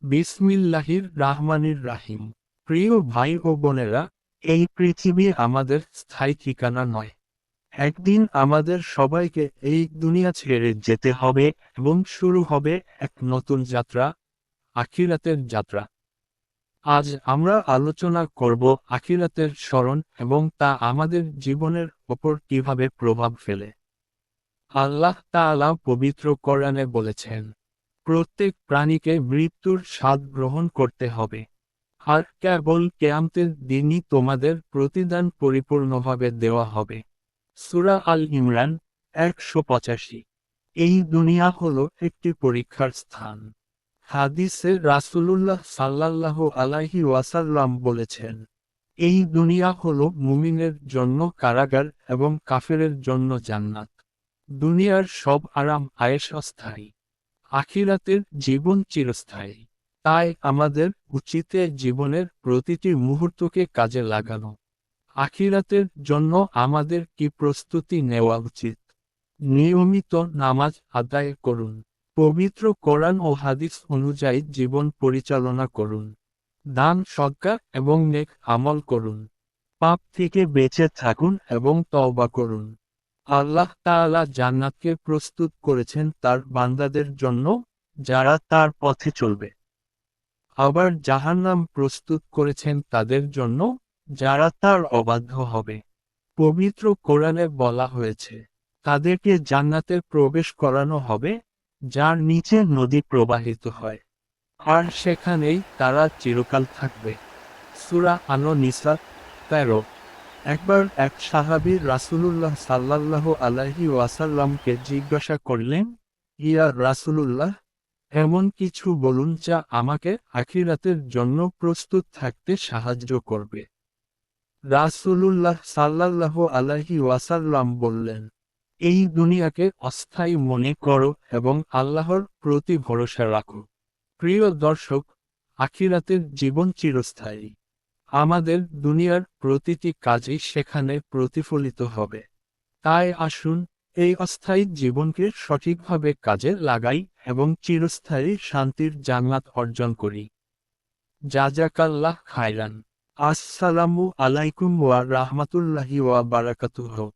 বিসমিল্লাহির রাহমানির রাহিম। প্রিয় ভাই ও বোনেরা, এই পৃথিবী আমাদের স্থায়ী ঠিকানা নয়। একদিন আমাদের সবাইকে এই দুনিয়া ছেড়ে যেতে হবে এবং শুরু হবে এক নতুন যাত্রা, আখিরাতের যাত্রা। আজ আমরা আলোচনা করব আখিরাতের স্মরণ এবং তা আমাদের জীবনের ওপর কিভাবে প্রভাব ফেলে। আল্লাহ তাআলা পবিত্র কোরআনে বলেছেন, প্রত্যেক প্রাণীকে মৃত্যুর স্বাদ গ্রহণ করতে হবে, আর কেবল কিয়ামতের দিনই তোমাদের প্রতিদান পরিপূর্ণভাবে দেওয়া হবে। সূরা আল ইমরান 185। এই দুনিয়া হলো একটি পরীক্ষার স্থান। হাদিসে রাসূলুল্লাহ সাল্লাল্লাহু আলাইহি ওয়াসাল্লাম বলেছেন, এই দুনিয়া হলো মুমিনের জন্য কারাগার এবং কাফেরের জন্য জান্নাত। দুনিয়ার সব আরাম আয়েশ অস্থায়ী, আখিরাতের জীবন চিরস্থায়ী। তাই আমাদের উচিত জীবনের প্রতিটি মুহূর্তকে কাজে লাগানো। আখিরাতের জন্য আমাদের কি প্রস্তুতি নেওয়া উচিত? নিয়মিত নামাজ আদায় করুন। পবিত্র কোরআন ও হাদিস অনুযায়ী জীবন পরিচালনা করুন। দান সদকা এবং নেক আমল করুন। পাপ থেকে বেঁচে থাকুন এবং তওবা করুন। আল্লাহ তাআলা জান্নাতকে প্রস্তুত করেছেন তার বান্দাদের জন্য, যারা তার পথে চলবে। আবার জাহান্নাম প্রস্তুত করেছেন তাদের জন্য, যারা তার অবাধ্য হবে। পবিত্র কোরআনে বলা হয়েছে, তাদেরকে জান্নাতে প্রবেশ করানো হবে, যার নিচে নদী প্রবাহিত হয়, আর সেখানেই তারা চিরকাল থাকবে। সূরা আন-নিসা 13। একবার এক সাহাবী রাসূলুল্লাহ সাল্লাল্লাহু আলাইহি ওয়াসাল্লামকে জিজ্ঞাসা করলেন, ইয়া রাসূলুল্লাহ, এমন কিছু বলুন যা আমাকে আখিরাতের জন্য প্রস্তুত থাকতে সাহায্য করবে। রাসূলুল্লাহ সাল্লাল্লাহু আলাইহি ওয়াসাল্লাম বললেন, এই দুনিয়াকে অস্থায়ী মনে করো এবং আল্লাহর প্রতি ভরসা রাখো। প্রিয় দর্শক, আখিরাতের জীবন চিরস্থায়ী। আমাদের দুনিয়ার প্রতিটি কাজই সেখানে প্রতিফলিত হবে। তাই আসুন, এই অস্থায়ী জীবনকে সঠিকভাবে কাজে লাগাই এবং চিরস্থায়ী শান্তির জান্নাত অর্জন করি। জাযাকাল্লাহ খায়রান। আসসালামু আলাইকুম ওয়া রাহমাতুল্লাহি ওয়া বারাকাতুহু।